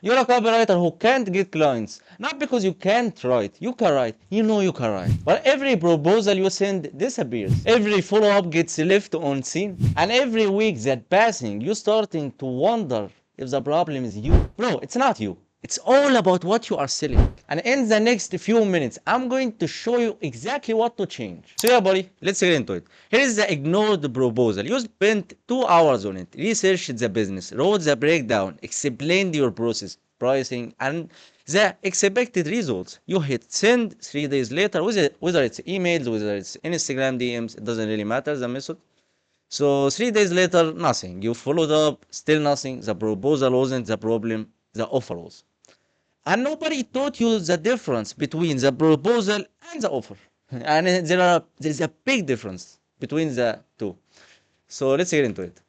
You're a copywriter who can't get clients. Not because you can't write. You can write. You know you can write. But every proposal you send disappears. Every follow-up gets left on scene. And every week that passing, you starting to wonder if the problem is you. Bro, it's not you. It's all about what you are selling. And in the next few minutes, I'm going to show you exactly what to change. So yeah, buddy, let's get into it. Here is the ignored proposal. You spent 2 hours on it, researched the business, wrote the breakdown, explained your process, pricing, and the expected results. You hit send 3 days later, whether it's emails, whether it's Instagram DMs, it doesn't really matter the method. So 3 days later, nothing. You followed up, still nothing. The proposal wasn't the problem, the offer was. And nobody taught you the difference between the proposal and the offer. And there's a big difference between the two. So let's get into it.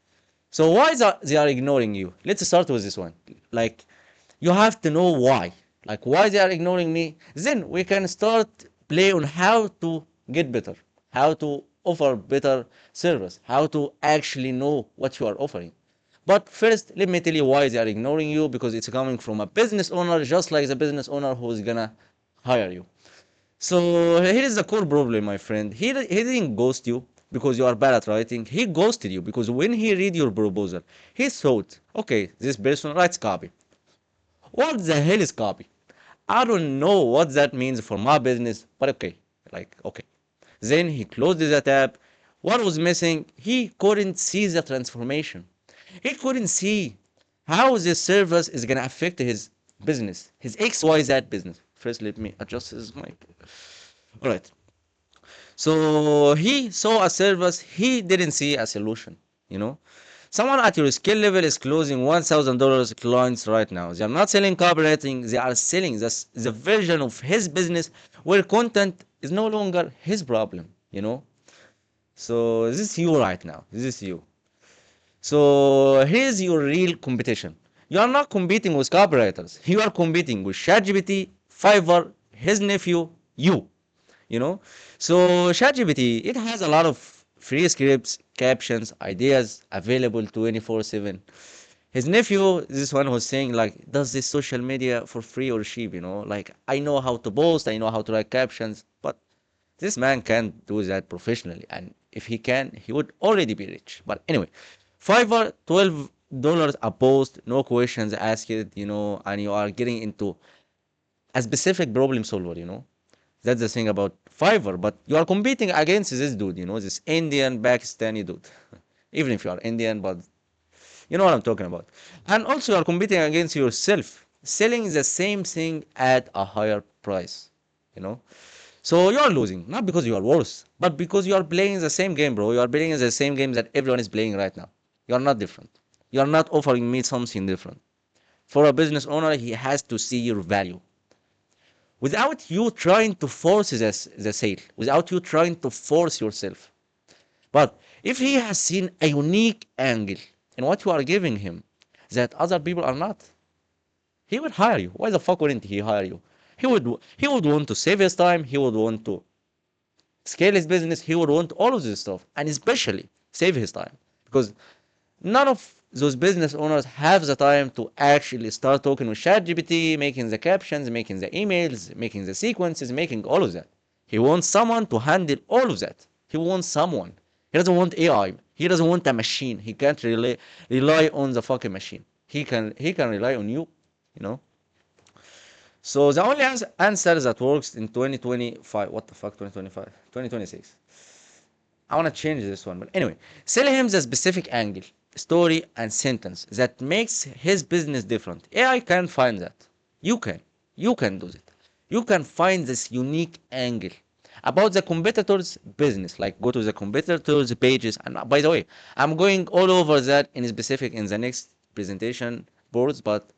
So why they are ignoring you? Let's start with this one. Like, you have to know why. Like, why they are ignoring me. Then we can start play on how to get better, how to offer better service, how to actually know what you are offering. But first, let me tell you why they are ignoring you, because it's coming from a business owner, just like the business owner who's gonna hire you. So here is the core problem, my friend. He didn't ghost you because you are bad at writing. He ghosted you because when he read your proposal, he thought, okay, this person writes copy. What the hell is copy? I don't know what that means for my business, but okay, like okay. Then he closed the tab. What was missing? He couldn't see the transformation. He couldn't see how this service is gonna affect his business, his XYZ business. First, let me adjust his mic. All right. So he saw a service, he didn't see a solution, you know. Someone at your skill level is closing $1,000 clients right now. They are not selling copywriting, they are selling the version of his business where content is no longer his problem, you know. So this is you right now. This is you. So here's your real competition. You are not competing with copywriters. You are competing with ChatGPT, Fiverr, his nephew, you. You know, so ChatGPT, it has a lot of free scripts, captions, ideas available 24/7. His nephew, this one was saying like, does this social media for free or cheap? You know, like I know how to post, I know how to write captions, but this man can't do that professionally. And if he can, he would already be rich. But anyway, Fiverr, $12 a post, no questions asked, you know, and you are getting into a specific problem solver, you know. That's the thing about Fiverr, but you are competing against this dude, you know, this Indian Pakistani dude. Even if you are Indian, but you know what I'm talking about. And also, you are competing against yourself, selling the same thing at a higher price, you know. So you are losing, not because you are worse, but because you are playing the same game, bro. You are playing the same game that everyone is playing right now. You are not different. You are not offering me something different. For a business owner, he has to see your value without you trying to force the sale, without you trying to force yourself. But if he has seen a unique angle in what you are giving him that other people are not, he would hire you. Why the fuck wouldn't he hire you? He would want to save his time, he would want to scale his business, he would want all of this stuff, and especially save his time. Because none of those business owners have the time to actually start talking with ChatGPT, making the captions, making the emails, making the sequences, making all of that. He wants someone to handle all of that. He wants someone. He doesn't want AI. He doesn't want a machine. He can't rely on the fucking machine. He can rely on you, you know. So the only answer that works in 2025, what the fuck, 2025, 2026. I want to change this one, but anyway, sell him the specific angle, story, and sentence that makes his business different. AI can find that. You can. You can do it. You can find this unique angle about the competitor's business. Like go to the competitor's pages. And by the way, I'm going all over that in specific in the next presentation boards, but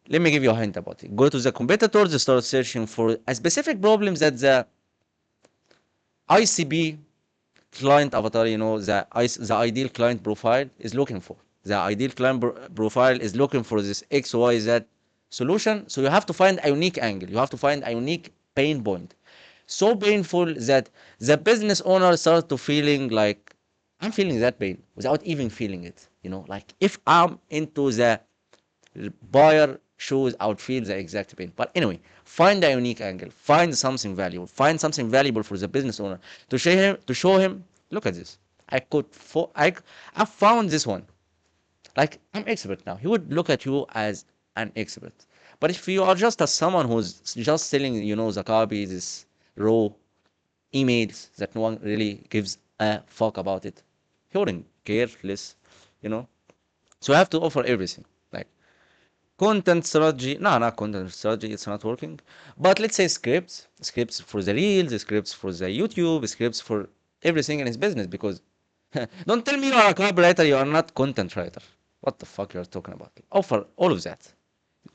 let me give you a hint about it. Go to the competitors, start searching for a specific problem that the ICB client avatar, you know, the ideal client profile is looking for. The ideal client profile is looking for this XYZ solution. So you have to find a unique angle. You have to find a unique pain point. So painful that the business owner starts to feeling like I'm feeling that pain without even feeling it. You know, like if I'm into the buyer shows outfeel the exact pain. But anyway, find a unique angle, find something valuable for the business owner to show him. Look at this. I found this one. Like, I'm expert now. He would look at you as an expert. But if you are just as someone who's just selling, the copy, this raw emails that no one really gives a fuck about it, he wouldn't care less, you know. So you have to offer everything. Like content strategy. No, not content strategy. It's not working. But let's say scripts for the reels, scripts for the YouTube, scripts for everything in his business. Because don't tell me you are a copywriter, you are not content writer. What the fuck you're talking about? Offer all of that.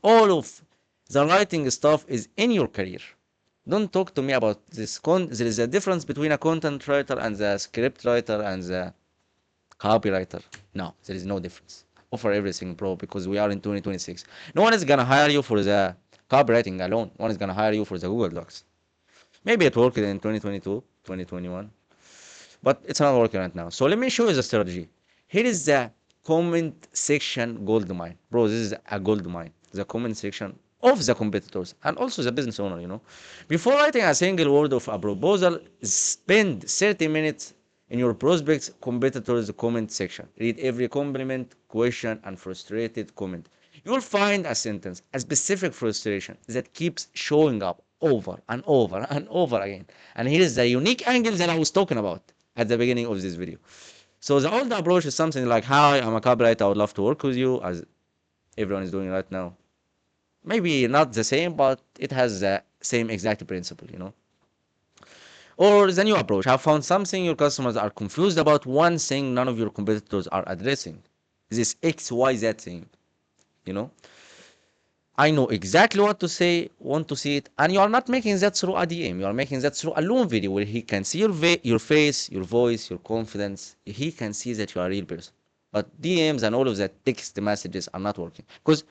All of the writing stuff is in your career. Don't talk to me about this. There is a difference between a content writer and the script writer and the copywriter. No, there is no difference. Offer everything, bro, because we are in 2026. No one is gonna hire you for the copywriting alone. One is gonna hire you for the Google Docs. Maybe it worked in 2022, 2021, but it's not working right now. So let me show you the strategy. Here is the comment section gold mine. Bro, this is a gold mine. The comment section of the competitors and also the business owner. Before writing a single word of a proposal, spend 30 minutes in your prospects competitors comment section. Read every compliment, question, and frustrated comment. You will find a sentence, a specific frustration that keeps showing up over and over and over again. And here is the unique angle that I was talking about at the beginning of this video. So the old approach is something like, hi, I'm a copywriter, I would love to work with you, as everyone is doing right now. Maybe not the same, but it has the same exact principle. Or the new approach, I found something your customers are confused about, one thing none of your competitors are addressing. This XYZ thing, you know. I know exactly what to say, want to see it, and you are not making that through a DM. You are making that through a long video where he can see your face, your voice, your confidence. He can see that you are a real person. But DMs and all of that text messages are not working because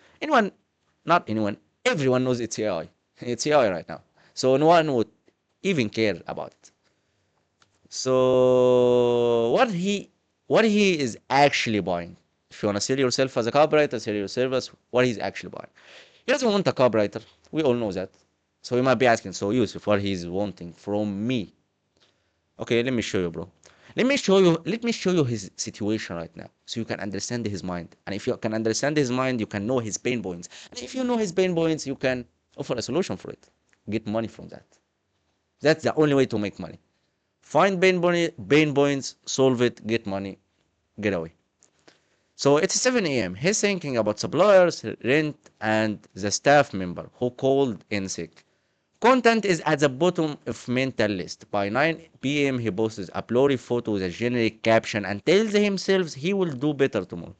not anyone, everyone knows it's AI. It's AI right now, so no one would even care about it. So what he is actually buying? If you want to sell yourself as a copywriter, sell your service, what he's actually buying. He doesn't want a copywriter. We all know that. So you might be asking, so Yusuf, what he's wanting from me? Okay, let me show you, bro. Let me show you his situation right now so you can understand his mind. And if you can understand his mind, you can know his pain points. And if you know his pain points, you can offer a solution for it. Get money from that. That's the only way to make money. Find pain points, solve it, get money, get away. So it's 7 a.m. He's thinking about suppliers, rent, and the staff member who called in sick. Content is at the bottom of mental list. By 9 p.m. he posts a blurry photo with a generic caption and tells himself he will do better tomorrow.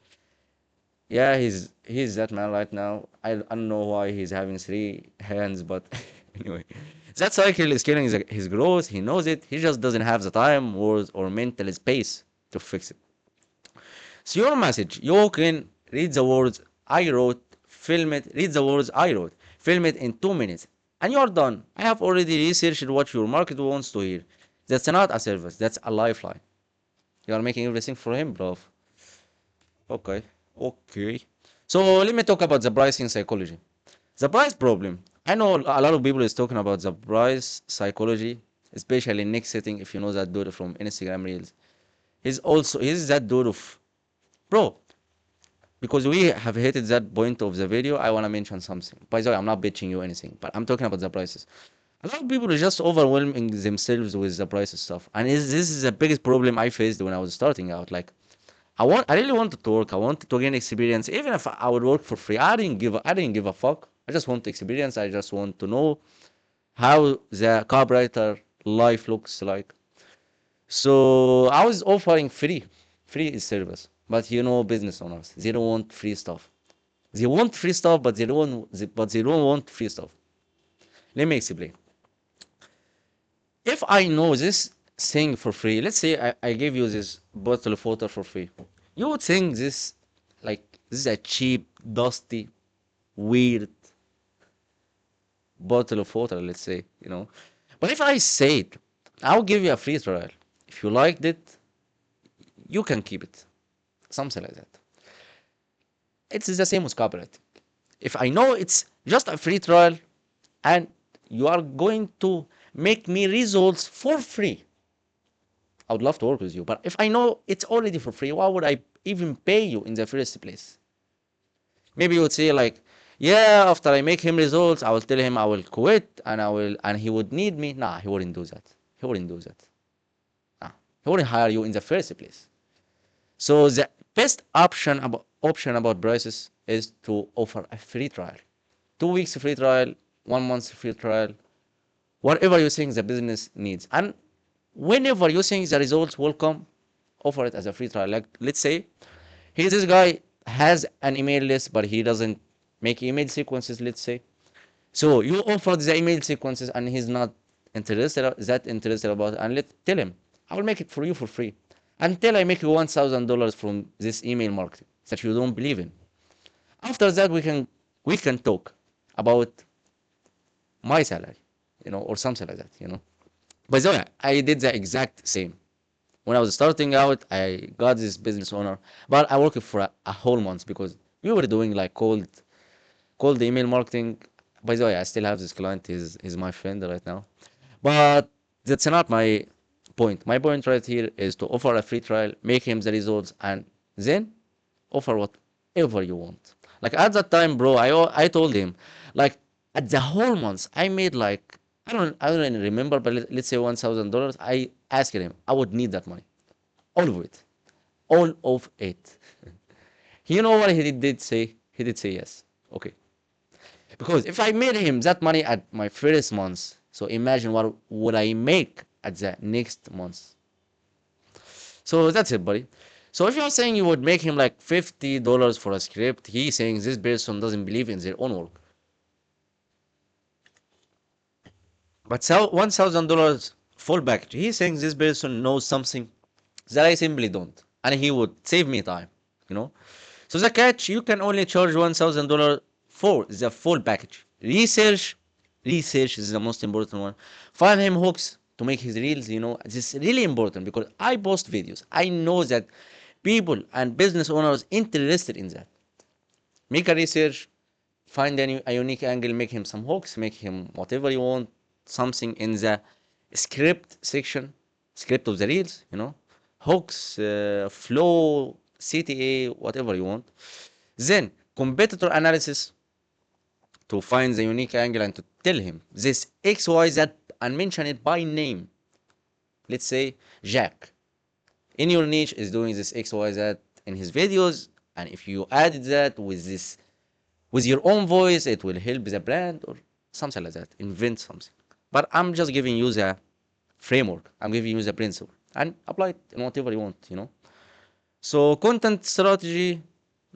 Yeah, he's that man right now. I don't know why he's having three hands, but anyway. That cycle is killing his growth. He knows it. He just doesn't have the time, words, or mental space to fix it. So your message, you walk in, read the words I wrote, film it, read the words I wrote, film it in 2 minutes, and you're done. I have already researched what your market wants to hear. That's not a service, that's a lifeline. You are making everything for him, bro. Okay, okay. So let me talk about the pricing psychology. The price problem. I know a lot of people is talking about the price psychology, especially Nick setting, if you know that dude from Instagram Reels. He's that dude of bro, because we have hit that point of the video, I want to mention something. By the way, I'm not bitching you anything, but I'm talking about the prices. A lot of people are just overwhelming themselves with the price stuff, and this is the biggest problem I faced when I was starting out. Like, I really wanted to work. I wanted to gain experience, even if I would work for free. I didn't give a fuck. I just want experience. I just want to know how the copywriter life looks like. So I was offering free is service. But business owners, they don't want free stuff. They want free stuff, but they don't want free stuff. Let me explain. If I know this thing for free, let's say I gave you this bottle of water for free, you would think this is a cheap, dusty, weird bottle of water, let's say. But if I said, I'll give you a free trial. If you liked it, you can keep it. Something like that. It's the same with copywriting. If I know it's just a free trial and you are going to make me results for free, I would love to work with you. But if I know it's already for free, why would I even pay you in the first place? Maybe you would say like, yeah, after I make him results, I will tell him I will quit and he would need me. Nah, he wouldn't do that. He wouldn't do that. Nah, he wouldn't hire you in the first place. So the best option about prices is to offer a free trial. 2 weeks free trial, 1 month free trial, whatever you think the business needs. And whenever you think the results will come, offer it as a free trial. Like let's say this guy has an email list, but he doesn't make email sequences, let's say. So you offer the email sequences and he's not interested about it, and tell him, I will make it for you for free until I make you $1,000 from this email marketing that you don't believe in. After that, we can talk about my salary, or something like that. By the way, I did the exact same. When I was starting out, I got this business owner, but I worked for a whole month because we were doing like cold email marketing. By the way, I still have this client. He's my friend right now. But that's not my point. My point right here is to offer a free trial, make him the results, and then offer whatever you want. Like at that time, bro, I told him, like at the whole month, I made like I don't even remember, but let's say $1,000. I asked him, I would need that money, all of it, all of it. You know what he did say? He did say yes. Okay. Because if I made him that money at my first month, so imagine what would I make at the next month. So that's it, buddy. So if you're saying you would make him like $50 for a script, he's saying this person doesn't believe in their own work. But $1,000 full package, he's saying this person knows something that I simply don't, and he would save me time, you know. So the catch, you can only charge $1,000 for the full package. Research is the most important one. Find him hooks to make his reels, this is really important because I post videos. I know that people and business owners interested in that. Make a research, find a unique angle, make him some hooks, make him whatever you want, something in the script of the reels, hooks, flow, CTA, whatever you want. Then competitor analysis to find the unique angle and to tell him this XYZ and mention it by name. Let's say Jack in your niche is doing this XYZ in his videos, and if you added that with your own voice, it will help the brand or something like that. Invent something. But I'm just giving you the framework. I'm giving you the principle and apply it in whatever you want. So content strategy,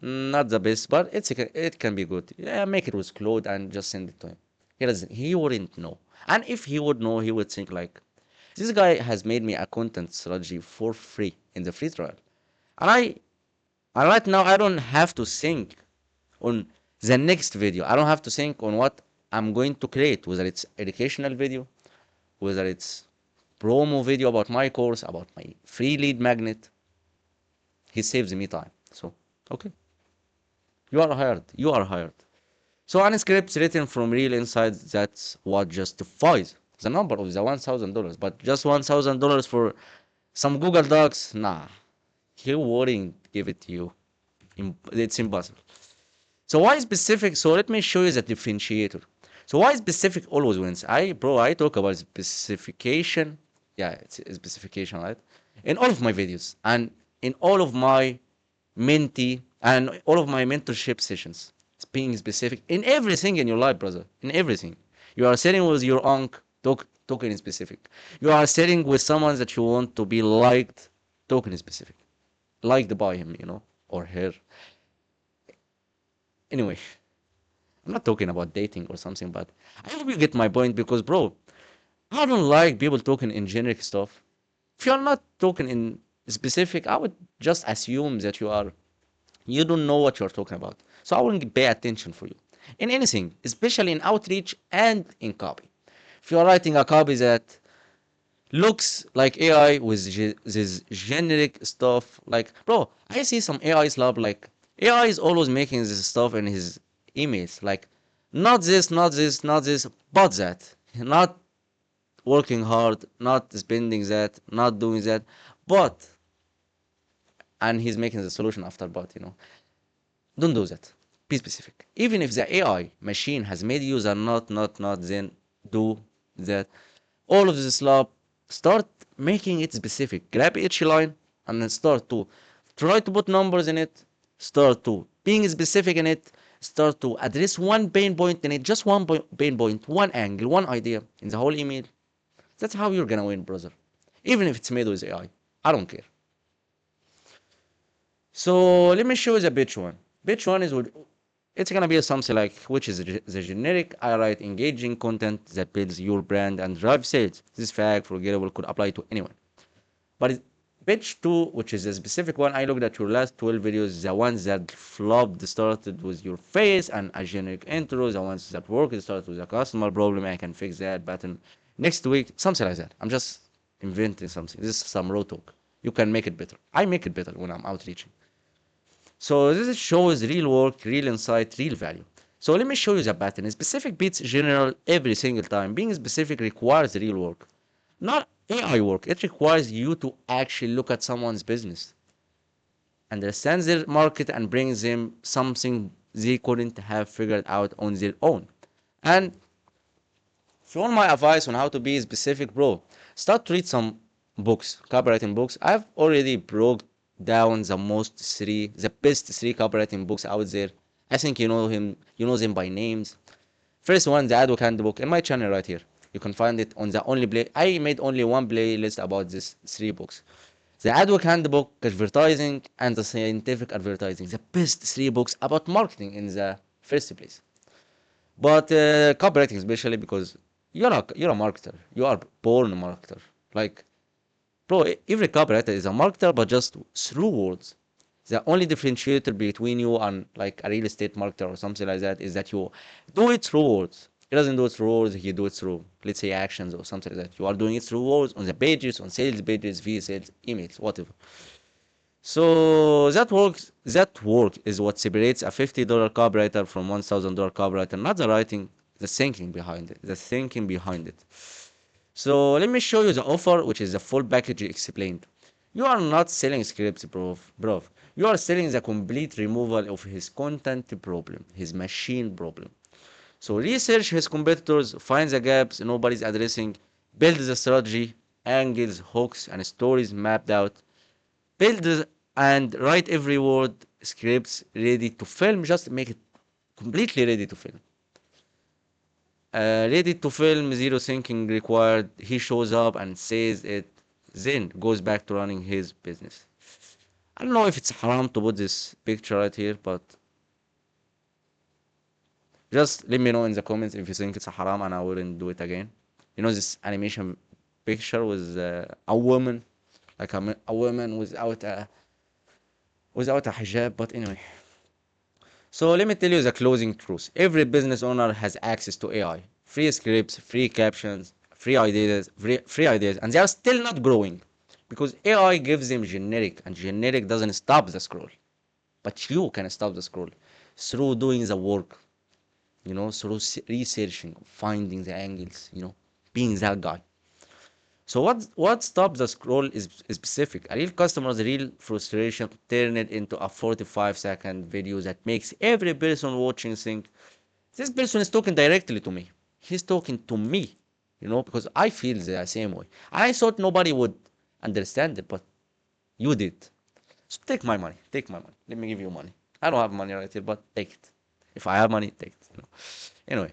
not the best, but it can be good. Yeah, make it with Claude and just send it to him. He wouldn't know. And if he would know, he would think like, this guy has made me a content strategy for free in the free trial. And right now I don't have to think on the next video. I don't have to think on what I'm going to create, whether it's educational video, whether it's promo video about my course, about my free lead magnet. He saves me time. So, okay. You are hired. You are hired. So, any scripts written from real insights, that's what justifies the number of the $1,000. But just $1,000 for some Google Docs, nah. He wouldn't give it to you. It's impossible. So why specific? So let me show you the differentiator. So why specific always wins? I talk about specification. Yeah, it's specification, right? In all of my videos and in all of my mentee and all of my mentorship sessions. It's being specific in everything in your life, brother. In everything. You are sitting with your uncle, talking specific. You are sitting with someone that you want to be liked, talking specific. Liked by him, or her. Anyway, I'm not talking about dating or something, but I hope you get my point because, bro, I don't like people talking in generic stuff. If you're not talking in specific, I would just assume that you don't know what you're talking about. So I wouldn't pay attention for you in anything, especially in outreach and in copy. If you're writing a copy that looks like AI with this generic stuff, like, bro, I see some AI's lab, like, AI is always making this stuff in his emails like not this, not this, not this, but that. Not working hard, not spending that, not doing that, but, and he's making the solution after but. Don't do that. Be specific. Even if the AI machine has made user not, then do that. All of this lab, start making it specific. Grab each line and then start to try to put numbers in it. Start to being specific in it. Start to address one pain point in it, just one pain point, one angle, one idea in the whole email. That's how you're gonna win, brother. Even if it's made with AI. I don't care. So let me show you the pitch one. Pitch one is it's gonna be something like, which is the generic. I write engaging content that builds your brand and drives sales. This fact, forgettable, could apply to anyone. But pitch two, which is a specific one, I looked at your last 12 videos, the ones that flopped started with your face and a generic intro, the ones that worked started with a customer problem. I can fix that button next week, something like that. I'm just inventing something. This is some raw talk. You can make it better. I make it better when I'm outreaching. So this shows real work, real insight, real value. So let me show you the pattern. Specific beats general every single time. Being specific requires real work, not AI work. It requires you to actually look at someone's business, understand their market, and bring them something they couldn't have figured out on their own. And if you want my advice on how to be specific, bro, start to read some books, copywriting books. I've already broke down the best three copywriting books out there. I think you know them by names. First one, the Advocate Handbook, in my channel right here. You can find it on the only play. I made only one playlist about these three books. The Advocate Handbook, Advertising, and the Scientific Advertising. The best three books about marketing in the first place. But copywriting especially because you're a marketer. You are born a marketer. Like, bro, every copywriter is a marketer, but just through words. The only differentiator between you and like a real estate marketer or something like that is that you do it through words. He doesn't do it through words, he do it through, let's say, actions or something like that. You are doing it through words on the pages, on sales pages, via sales, emails, whatever. So that work is what separates a $50 copywriter from $1,000 copywriter, not the writing, the thinking behind it. The thinking behind it. So let me show you the offer, which is the full package explained. You are not selling scripts, bro. You are selling the complete removal of his content problem, his machine problem. So research his competitors, find the gaps nobody's addressing, build the strategy, angles, hooks, and stories mapped out. And write every word, scripts ready to film. Just make it completely ready to film. Ready to film, zero thinking required. He shows up and says it, then goes back to running his business. I don't know if it's haram to put this picture right here, but just let me know in the comments if you think it's a haram and I wouldn't do it again. This animation picture with a woman, like a woman without a hijab, but anyway. So let me tell you the closing truth. Every business owner has access to AI, free scripts, free captions, free ideas, and they are still not growing because AI gives them generic, and generic doesn't stop the scroll. But you can stop the scroll through doing the work, through researching, finding the angles, being that guy. So what stops the scroll is specific. A real customer's real frustration turn it into a 45-second video that makes every person watching think this person is talking directly to me. He's talking to me, because I feel the same way. And I thought nobody would understand it, but you did. So take my money. Take my money. Let me give you money. I don't have money right here, but take it. If I have money, take it. Anyway.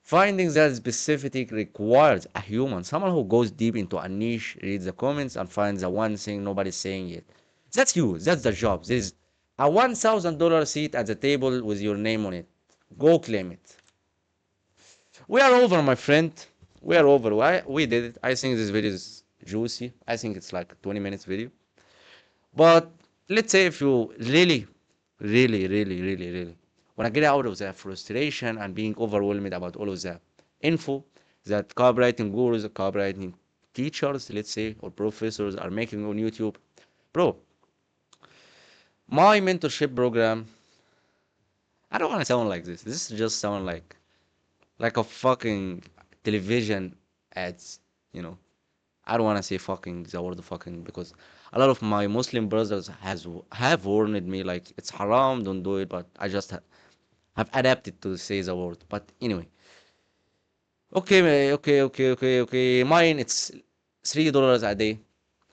Finding that specific requires a human, someone who goes deep into a niche, reads the comments, and finds the one thing nobody's saying yet. That's you. That's the job. There's a $1,000 seat at the table with your name on it. Go claim it. We are over, my friend. We are over. We did it. I think this video is juicy. I think it's like a 20 minutes video. But let's say if you really, really, really, really, really want to get out of the frustration and being overwhelmed about all of the info that copywriting gurus, copywriting teachers, let's say, or professors are making on YouTube, bro, my mentorship program I don't want to sound like this. This is just sound like a fucking television ads, you know. I don't want to say fucking the word fucking because a lot of my Muslim brothers have warned me like it's haram, don't do it, but I just have adapted to say the word. But anyway, okay, okay. Mine it's $3 a day,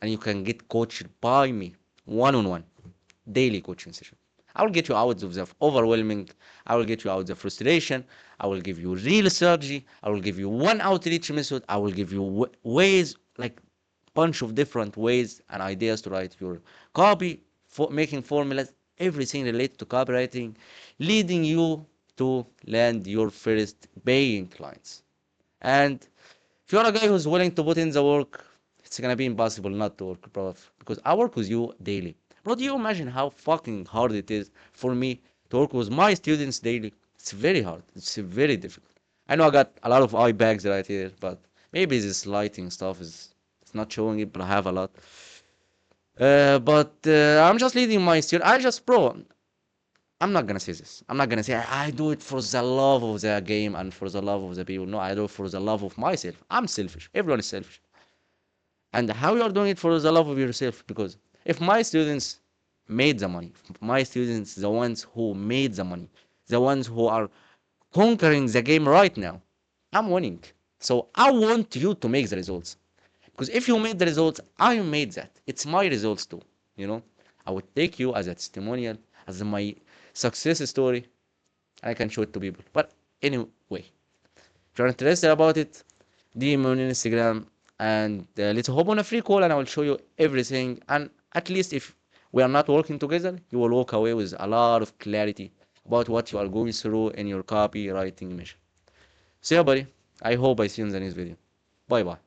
and you can get coached by me one on one daily coaching session. I will get you out of the overwhelming. I will get you out of the frustration. I will give you real strategy. I will give you one outreach method. I will give you ways, like bunch of different ways and ideas to write your copy, for making formulas, everything related to copywriting, leading you to land your first paying clients. And if you're a guy who's willing to put in the work, it's gonna be impossible not to work, bro. Because I work with you daily. Bro, do you imagine how fucking hard it is for me to work with my students daily? It's very hard. It's very difficult. I know I got a lot of eye bags right here, but maybe this lighting stuff is it's not showing it, but I have a lot. But I'm just leading my student. Bro, I'm not gonna say this. I'm not gonna say I do it for the love of the game and for the love of the people. No, I do it for the love of myself. I'm selfish. Everyone is selfish. And how you are doing it for the love of yourself? Because if my students made the money, my students, the ones who made the money, the ones who are conquering the game right now, I'm winning. So I want you to make the results. Because if you made the results, I made that. It's my results too. You know, I would take you as a testimonial, as my success story, and I can show it to people. But anyway, if you're interested about it, DM me on Instagram and let's hop on a free call and I will show you everything. And at least if we are not working together, you will walk away with a lot of clarity about what you are going through in your copywriting mission. So yeah, buddy, I hope I see you in the next video. Bye bye.